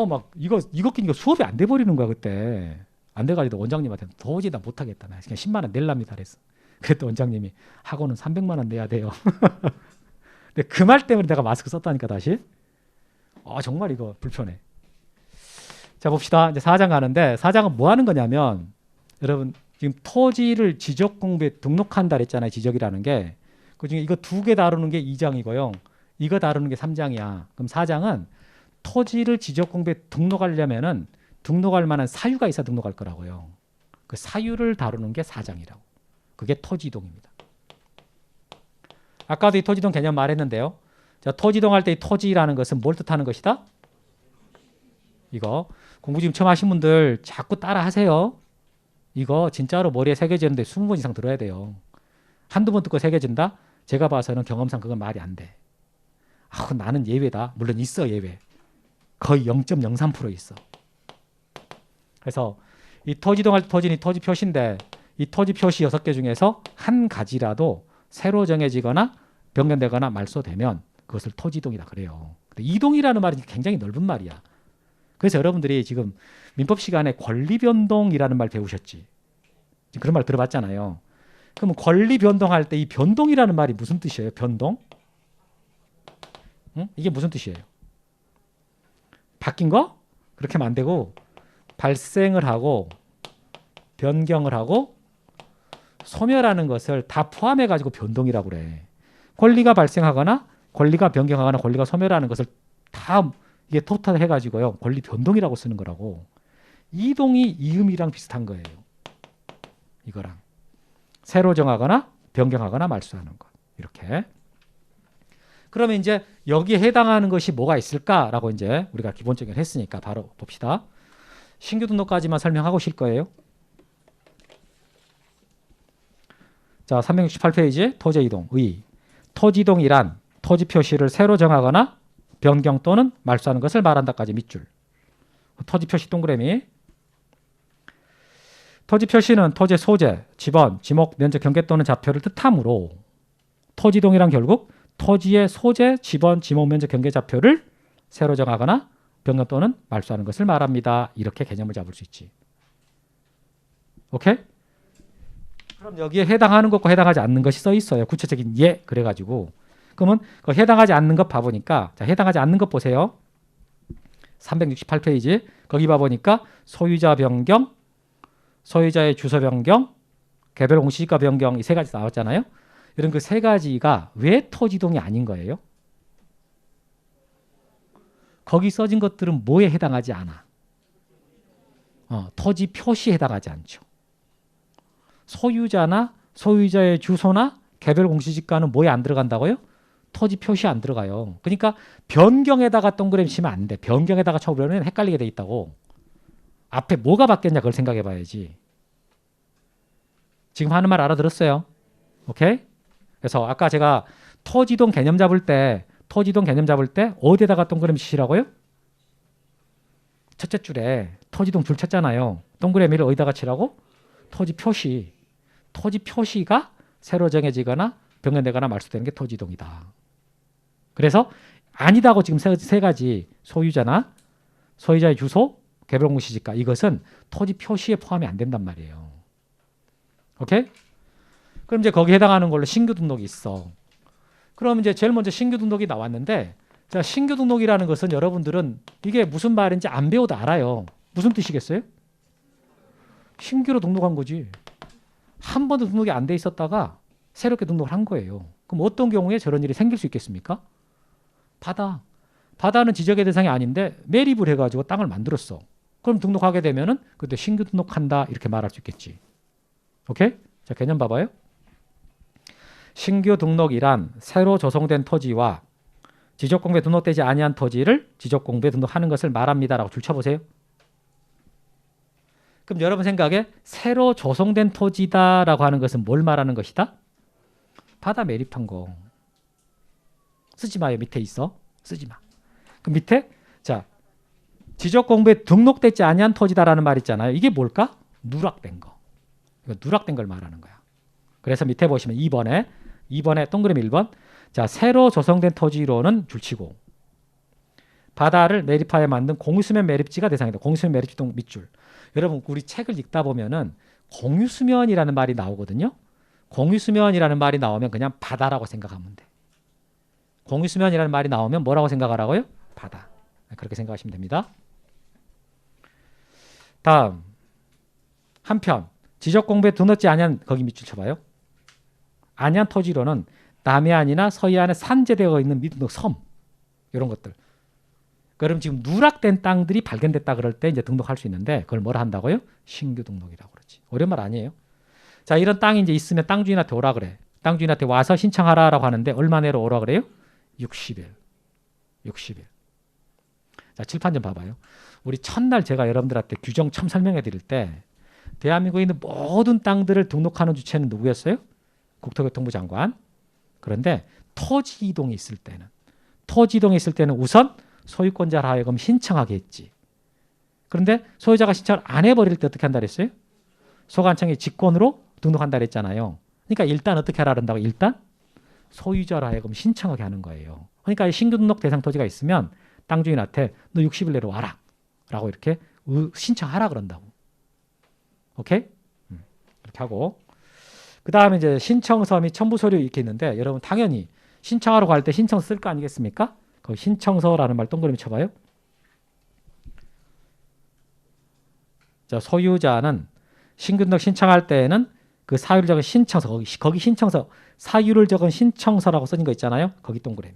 막 이거 끼니까 수업이 안 돼 버리는 거야 그때. 안 돼가지고 원장님한테 도저히 나 못하겠다. 나 그냥 10만 원 낼랍니다 그랬어. 그랬더니 원장님이 학원은 300만 원 내야 돼요. 근데 그 말 때문에 내가 마스크 썼다니까 다시. 정말 이거 불편해. 자 봅시다. 이제 4장 가는데 4장은 뭐 하는 거냐면 여러분 지금 토지를 지적 공부에 등록한다 그랬잖아요. 지적이라는 게. 그중에 이거 2개 다루는 게 2장이고요. 이거 다루는 게 3장이야. 그럼 4장은 토지를 지적 공부에 등록하려면은 등록할 만한 사유가 있어야 등록할 거라고요. 그 사유를 다루는 게 4장이라고. 그게 토지이동입니다. 아까도 이 토지이동 개념 말했는데요. 자, 토지이동 할 때 이 토지라는 것은 뭘 뜻하는 것이다? 이거 공부 지금 처음 하신 분들 자꾸 따라 하세요. 이거 진짜로 머리에 새겨지는데 20번 이상 들어야 돼요. 한두 번 듣고 새겨진다? 제가 봐서는 경험상 그건 말이 안 돼. 나는 예외다. 물론 있어 예외. 거의 0.03% 있어. 그래서 이 토지이동 할 때 토지는 토지 표시인데 이 토지 표시 6개 중에서 한 가지라도 새로 정해지거나 변경되거나 말소되면 그것을 토지이동이라 그래요. 근데 이동이라는 말이 굉장히 넓은 말이야. 그래서 여러분들이 지금 민법 시간에 권리 변동이라는 말 배우셨지. 그런 말 들어봤잖아요. 그럼 권리 변동할 때 이 변동이라는 말이 무슨 뜻이에요? 변동? 응? 이게 무슨 뜻이에요? 바뀐 거? 그렇게 하면 안 되고 발생을 하고 변경을 하고 소멸하는 것을 다 포함해 가지고 변동이라고 그래. 권리가 발생하거나 권리가 변경하거나 권리가 소멸하는 것을 다 이게 토탈 해가지고요 권리 변동이라고 쓰는 거라고. 이동이 이음이랑 비슷한 거예요. 이거랑 새로 정하거나 변경하거나 말소하는 것 이렇게. 그러면 이제 여기에 해당하는 것이 뭐가 있을까라고 이제 우리가 기본적으로 했으니까 바로 봅시다. 신규 등록까지만 설명하고 쉴 거예요. 자, 368페이지 토지이동 의. 토지이동이란 토지 표시를 새로 정하거나 변경 또는 말소하는 것을 말한다까지 밑줄. 토지 표시 동그라미. 토지 표시는 토지의 소재, 지번, 지목, 면적, 경계 또는 좌표를 뜻하므로 토지이동이란 결국 토지의 소재, 지번, 지목, 면적, 경계, 좌표를 새로 정하거나 변경 또는 말소하는 것을 말합니다. 이렇게 개념을 잡을 수 있지. 오케이? 그럼 여기에 해당하는 것과 해당하지 않는 것이 써 있어요. 구체적인 예 그래가지고 그러면 그 해당하지 않는 것 봐보니까 자 해당하지 않는 것 보세요. 368페이지 거기 봐보니까 소유자 변경, 소유자의 주소 변경, 개별 공시지가 변경 이 세 가지 나왔잖아요. 이런 그 세 가지가 왜 토지이동이 아닌 거예요? 거기 써진 것들은 뭐에 해당하지 않아? 토지 표시에 해당하지 않죠. 소유자나 소유자의 주소나 개별 공시지가는 뭐에 안 들어간다고요? 토지 표시에 안 들어가요. 그러니까 변경에다가 동그라미 치면 안 돼. 변경에다가 쳐보면 헷갈리게 돼 있다고. 앞에 뭐가 바뀌었냐 그걸 생각해 봐야지. 지금 하는 말 알아들었어요? 오케이? 그래서 아까 제가 토지이동 개념 잡을 때 어디에다가 동그라미 치시라고요? 첫째 줄에 토지이동 줄 쳤잖아요. 동그라미를 어디다가 치라고? 토지 표시. 토지 표시가 새로 정해지거나 변경되거나 말소되는 게 토지이동이다. 그래서 아니다고 지금 세 가지 소유자나 소유자의 주소, 개별 공시지가 이것은 토지 표시에 포함이 안 된단 말이에요. 오케이? 그럼 이제 거기에 해당하는 걸로 신규 등록이 있어. 그럼 이제 제일 먼저 신규 등록이 나왔는데 자, 신규 등록이라는 것은 여러분들은 이게 무슨 말인지 안 배워도 알아요. 무슨 뜻이겠어요? 신규로 등록한 거지. 한 번도 등록이 안 돼 있었다가 새롭게 등록을 한 거예요. 그럼 어떤 경우에 저런 일이 생길 수 있겠습니까? 바다는 지적의 대상이 아닌데 매립을 해가지고 땅을 만들었어. 그럼 등록하게 되면은 그때 신규 등록한다 이렇게 말할 수 있겠지. 오케이? 자, 개념 봐봐요. 신규 등록이란 새로 조성된 토지와 지적공부에 등록되지 아니한 토지를 지적공부에 등록하는 것을 말합니다라고 줄 쳐보세요. 그럼 여러분 생각에 새로 조성된 토지다라고 하는 것은 뭘 말하는 것이다? 바다 매립한 거. 쓰지 마요. 밑에 있어. 쓰지 마. 그 밑에 자 지적공부에 등록되지 아니한 토지다라는 말 있잖아요. 이게 뭘까? 누락된 거. 이거 누락된 걸 말하는 거야. 그래서 밑에 보시면 2번에 동그라미 1번 자 새로 조성된 토지로는 줄치고 바다를 매립하여 만든 공유수면 매립지가 대상이다. 공유수면 매립지 동 밑줄. 여러분 우리 책을 읽다 보면은 공유수면이라는 말이 나오거든요. 공유수면이라는 말이 나오면 그냥 바다라고 생각하면 돼. 공유수면이라는 말이 나오면 뭐라고 생각하라고요? 바다. 그렇게 생각하시면 됩니다. 다음 한편 지적공부에 등록지 아니한 거기 밑줄 쳐봐요. 아니한 토지로는 남해안이나 서해안에 산재되어 있는 미등록 섬 이런 것들. 그럼 지금 누락된 땅들이 발견됐다 그럴 때 이제 등록할 수 있는데 그걸 뭐라 한다고요? 신규 등록이라고 그러지. 어려운 말 아니에요. 자 이런 땅이 이제 있으면 땅 주인한테 오라 그래. 땅 주인한테 와서 신청하라라고 하는데 얼마 내로 오라 그래요? 60일. 자 칠판 좀 봐봐요. 우리 첫날 제가 여러분들한테 규정 처음 설명해 드릴 때 대한민국에 있는 모든 땅들을 등록하는 주체는 누구였어요? 국토교통부 장관. 그런데 토지 이동이 있을 때는 우선 소유권자로 하여금 신청하게 했지. 그런데 소유자가 신청을 안 해버릴 때 어떻게 한다 그랬어요? 소관청이 직권으로 등록한다 그랬잖아요. 그러니까 일단 어떻게 하라 그런다고? 일단 소유자로 하여금 신청하게 하는 거예요. 그러니까 신규 등록 대상 토지가 있으면 땅 주인한테 너 60일 내로 와라 라고 이렇게 신청하라 그런다고. 오케이? 이렇게 하고 그 다음에 이제 신청서 및 첨부 서류 이렇게 있는데 여러분 당연히 신청하러 갈 때 신청서 쓸 거 아니겠습니까? 거기 신청서라는 말 동그라미 쳐봐요. 자, 소유자는 신규 등록 신청할 때에는 그 사유를 적은 신청서 거기 신청서 사유를 적은 신청서라고 써진 거 있잖아요. 거기 동그라미.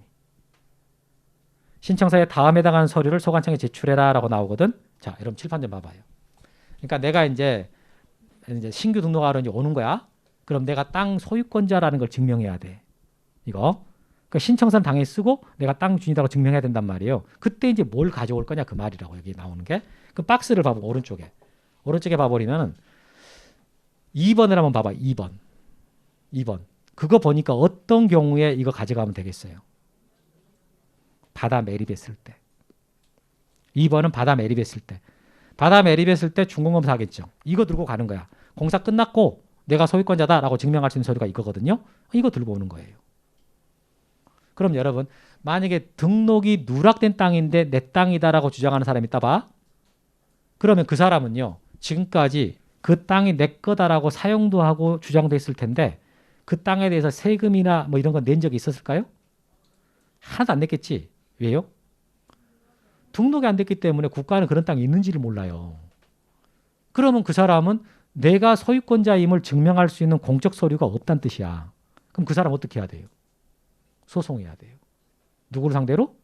신청서에 다음 해당하는 서류를 소관청에 제출해라 라고 나오거든. 자, 여러분 칠판 좀 봐봐요. 그러니까 내가 이제 신규 등록하러 이제 오는 거야. 그럼 내가 땅 소유권자라는 걸 증명해야 돼. 이거. 그러니까 신청서는 당연히 쓰고 내가 땅 주인이라고 증명해야 된단 말이에요. 그때 이제 뭘 가져올 거냐 그 말이라고 여기 나오는 게. 그 박스를 봐보면 오른쪽에 봐버리면 2번을 한번 봐봐. 2번. 그거 보니까 어떤 경우에 이거 가져가면 되겠어요. 바다 매립했을 때. 2번은 바다 매립했을 때. 바다 매립했을 때 준공검사 하겠죠. 이거 들고 가는 거야. 공사 끝났고 내가 소유권자다라고 증명할 수 있는 서류가 이거거든요. 이거 들고 오는 거예요. 그럼 여러분 만약에 등록이 누락된 땅인데 내 땅이다라고 주장하는 사람이 있다 봐. 그러면 그 사람은요. 지금까지 그 땅이 내 거다라고 사용도 하고 주장도 했을 텐데 그 땅에 대해서 세금이나 뭐 이런 거 낸 적이 있었을까요? 하나도 안 냈겠지. 왜요? 등록이 안 됐기 때문에 국가는 그런 땅이 있는지를 몰라요. 그러면 그 사람은 내가 소유권자임을 증명할 수 있는 공적 서류가 없다는 뜻이야. 그럼 그 사람 어떻게 해야 돼요? 소송해야 돼요. 누구를 상대로?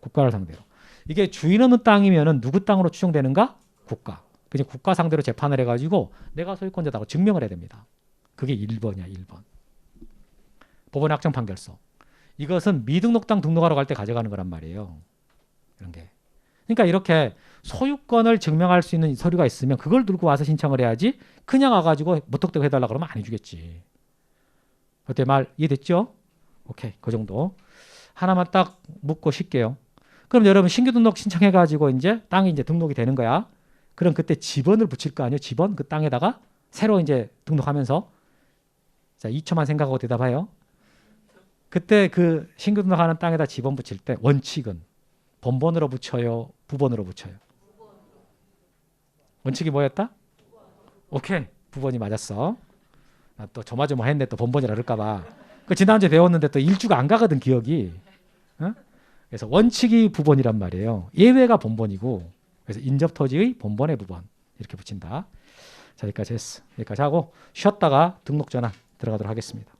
국가를 상대로. 이게 주인 없는 땅이면은 누구 땅으로 추정되는가? 국가. 그냥 국가 상대로 재판을 해가지고 내가 소유권자다고 증명을 해야 됩니다. 그게 1번이야. 1번. 법원의 확정 판결서. 이것은 미등록 땅 등록하러 갈 때 가져가는 거란 말이에요. 이런 게. 그러니까 이렇게 소유권을 증명할 수 있는 서류가 있으면 그걸 들고 와서 신청을 해야지 그냥 와가지고 무턱대고 해달라 그러면 안 해주겠지. 어때 말 이해됐죠? 오케이. 그 정도. 하나만 딱 묻고 쉴게요. 그럼 여러분 신규 등록 신청해가지고 이제 땅이 이제 등록이 되는 거야. 그럼 그때 지번을 붙일 거 아니에요? 지번? 그 땅에다가 새로 이제 등록하면서. 자, 2초만 생각하고 대답해요. 그때 그 신규 등록하는 땅에다 지번 붙일 때 원칙은 본번으로 붙여요? 부번으로 붙여요? 원칙이 뭐였다? 오케이. 부번이 맞았어. 나 또 조마조마했네. 또 본번이라 그럴까 봐. 그 지난주에 배웠는데 또 일주가 안 가거든 기억이. 어? 그래서 원칙이 부번이란 말이에요. 예외가 본번이고 그래서 인접토지의 본번의 부번 이렇게 붙인다. 자, 여기까지 했어. 여기까지 하고 쉬었다가 등록 전환 들어가도록 하겠습니다.